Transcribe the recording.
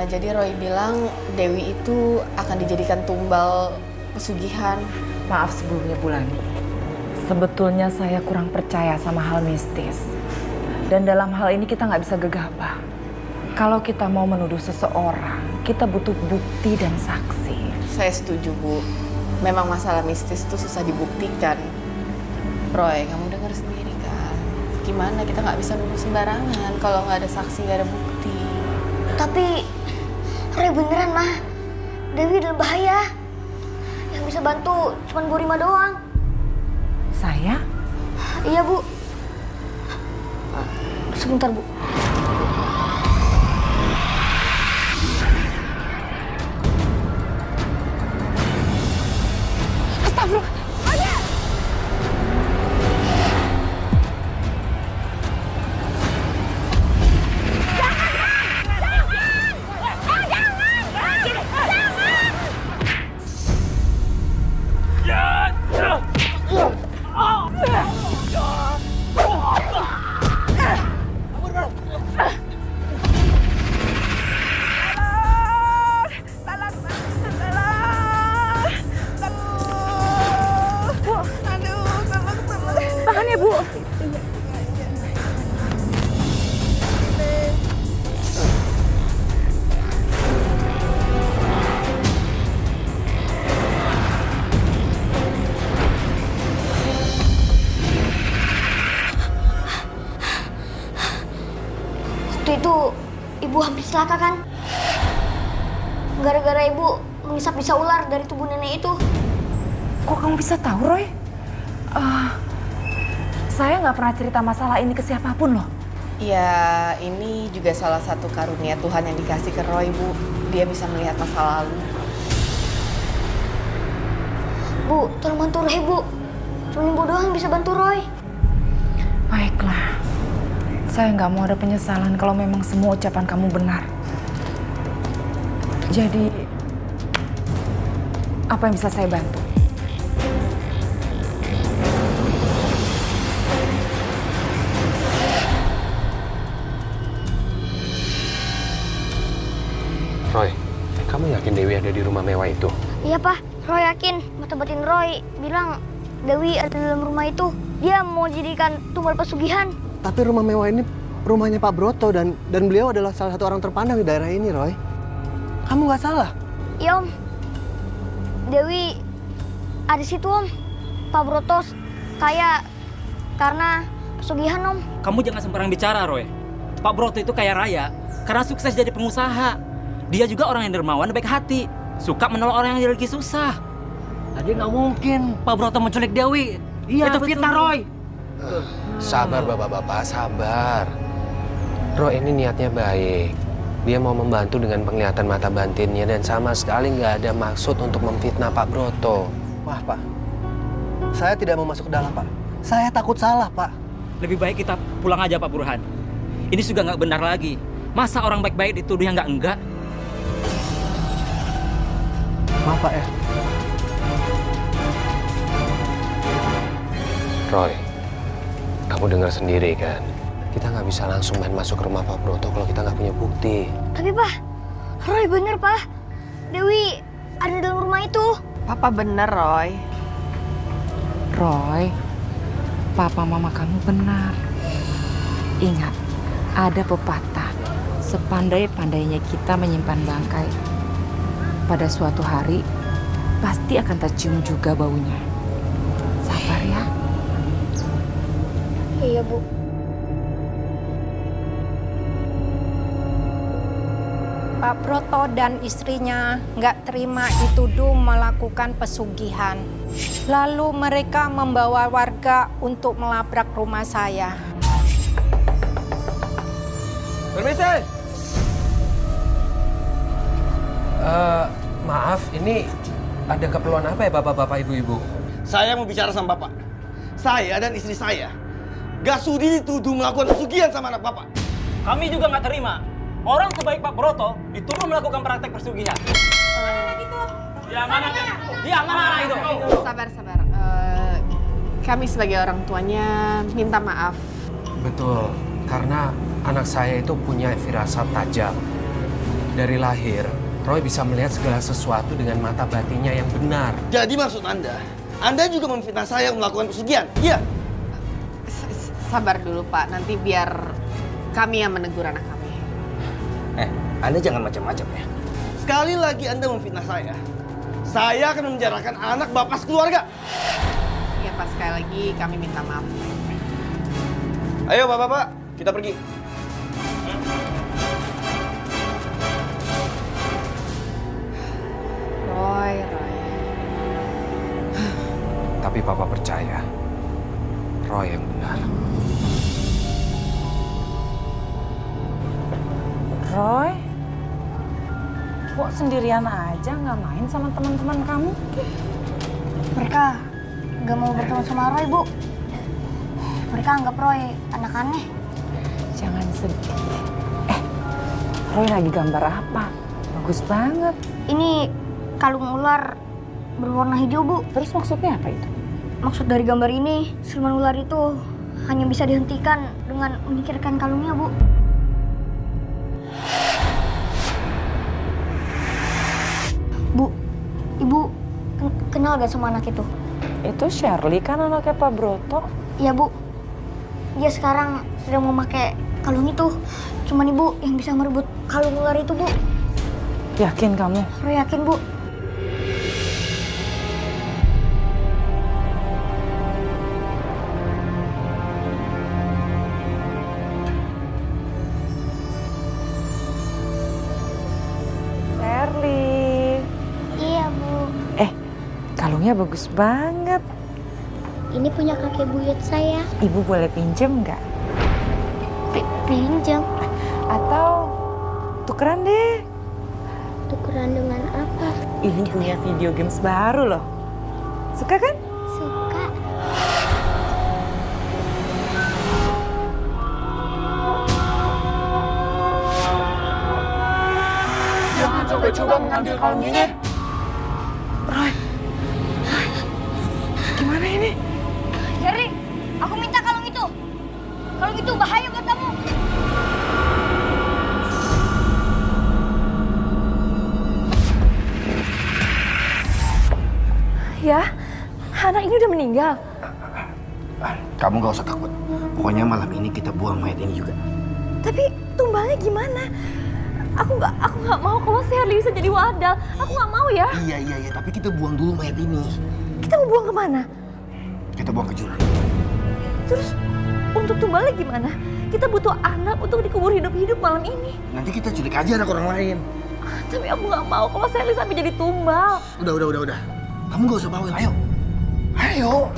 Jadi Roy bilang Dewi itu akan dijadikan tumbal pesugihan. Maaf sebelumnya Bulan. Sebetulnya saya kurang percaya sama hal mistis. Dan dalam hal ini kita nggak bisa gegabah. Kalau kita mau menuduh seseorang, kita butuh bukti dan saksi. Saya setuju, Bu. Memang masalah mistis itu susah dibuktikan. Roy, kamu dengar sendiri kan? Gimana kita nggak bisa nuduh sembarangan kalau nggak ada saksi, nggak ada bukti. Tapi Roy beneran, Mah. Dewi dalam bahaya. Yang bisa bantu cuma Bu Rima doang. Saya? Iya, Bu. Sebentar, Bu. Astagfirullah. Tahan ya, Bu. Waktu itu Ibu hampir celaka kan? Gara-gara Ibu menghisap bisa ular dari tubuh nenek itu. Kok kamu bisa tahu, Roy? Saya nggak pernah cerita masalah ini ke siapapun loh. Ya, ini juga salah satu karunia Tuhan yang dikasih ke Roy, Bu. Dia bisa melihat masa lalu. Bu, tolong bantu Roy, Bu. Cuma Ibu doang yang bisa bantu Roy. Baiklah. Saya nggak mau ada penyesalan kalau memang semua ucapan kamu benar. Jadi, apa yang bisa saya bantu? Roy, kamu yakin Dewi ada di rumah mewah itu? Iya, Pak. Roy yakin. Mata batin Roy bilang Dewi ada di dalam rumah itu. Dia mau jadikan tumbal pesugihan. Tapi rumah mewah ini rumahnya Pak Broto dan beliau adalah salah satu orang terpandang di daerah ini, Roy. Kamu nggak salah. Iya, Om. Dewi ada di situ, Om. Pak Broto kaya karena pesugihan, Om. Kamu jangan sembarang bicara, Roy. Pak Broto itu kaya raya karena sukses jadi pengusaha. Dia juga orang yang dermawan dan baik hati. Suka menolong orang yang lagi susah. Tadi nggak mungkin Pak Broto menculik Dewi. Iya, itu betul, fitnah, Roy. Sabar bapak-bapak, sabar. Roy ini niatnya baik. Dia mau membantu dengan penglihatan mata batinnya dan sama sekali nggak ada maksud untuk memfitnah Pak Broto. Wah, Pak. Saya tidak mau masuk ke dalam, Pak. Saya takut salah, Pak. Lebih baik kita pulang aja, Pak Burhan. Ini sudah nggak benar lagi. Masa orang baik-baik dituduh yang enggak? Maaf, Pak ya. Roy, kamu dengar sendiri kan? Kita nggak bisa langsung main masuk ke rumah Pak Broto kalau kita nggak punya bukti. Tapi, Pak, Roy bener, Pak. Dewi ada di dalam rumah itu. Papa bener, Roy. Roy, papa mama kamu benar. Ingat, ada pepatah, sepandai-pandainya kita menyimpan bangkai, pada suatu hari pasti akan tercium juga baunya. Sabar ya. Iya, Bu. Pak Broto dan istrinya nggak terima dituduh melakukan pesugihan. Lalu mereka membawa warga untuk melabrak rumah saya. Permisi. Maaf, ini ada keperluan apa ya bapak-bapak, ibu-ibu? Saya mau bicara sama Bapak. Saya dan istri saya gak sudi dituduh melakukan pesugihan sama anak Bapak. Kami juga nggak terima. Orang sebaik Pak Broto dituduh melakukan praktek persugihan. Mana itu? Dia mana itu? Sabar. Kami sebagai orang tuanya minta maaf. Betul, karena anak saya itu punya firasat tajam. Dari lahir, Roy bisa melihat segala sesuatu dengan mata batinnya yang benar. Jadi maksud Anda juga memfitnah saya melakukan pesugihan? Iya. Sabar dulu Pak, nanti biar kami yang menegur anak kami. Anda jangan macam-macam ya. Sekali lagi Anda memfitnah saya akan memenjarakan anak bapak sekeluarga. Ya Pak, sekali lagi kami minta maaf. Ayo bapak-bapak, kita pergi. Roy. Tapi Papa percaya, Roy yang benar. Roy, kok sendirian aja nggak main sama teman-teman kamu? Mereka nggak mau bertemu sama Roy, Bu. Mereka anggap Roy anak aneh. Jangan sedih. Roy lagi gambar apa? Bagus banget. Ini kalung ular berwarna hijau, Bu. Terus maksudnya apa itu? Maksud dari gambar ini, siluman ular itu hanya bisa dihentikan dengan menyingkirkan kalungnya, Bu. Bu, Ibu kenal gak sama anak itu? Itu Shirley kan anaknya Pak Broto. Iya, Bu. Dia sekarang sedang memakai kalung itu. Cuman Ibu yang bisa merebut kalung ular itu, Bu. Yakin kamu? Roy yakin, Bu. Shirley. Iya, Bu. Kalungnya bagus banget. Ini punya kakek buyut saya. Ibu boleh pinjem nggak? Pinjam. Atau tukeran deh. Tukeran dengan apa? Ibu punya video games baru loh. Suka kan? Suka. Jangan coba-coba mengambil kalung ini. Roy. Gimana ini? Jerry, aku minta kalung itu. Kalung itu bahaya buat kamu. Ya, anak ini udah meninggal. Kamu gak usah takut. Pokoknya malam ini kita buang mayat ini juga. Tapi tumbalnya gimana? Aku nggak mau kalau Shirley bisa jadi wadal. Aku nggak mau ya. Iya. Tapi kita buang dulu mayat ini. Kita mau buang kemana? Kita buang ke jurang. Terus untuk tumbalnya gimana? Kita butuh anak untuk dikubur hidup-hidup malam ini. Nanti kita culik aja anak orang lain. Tapi aku nggak mau kalau Shirley sampai jadi tumbal. Udah. Kamu gak usah bawel, ayo. Ayo.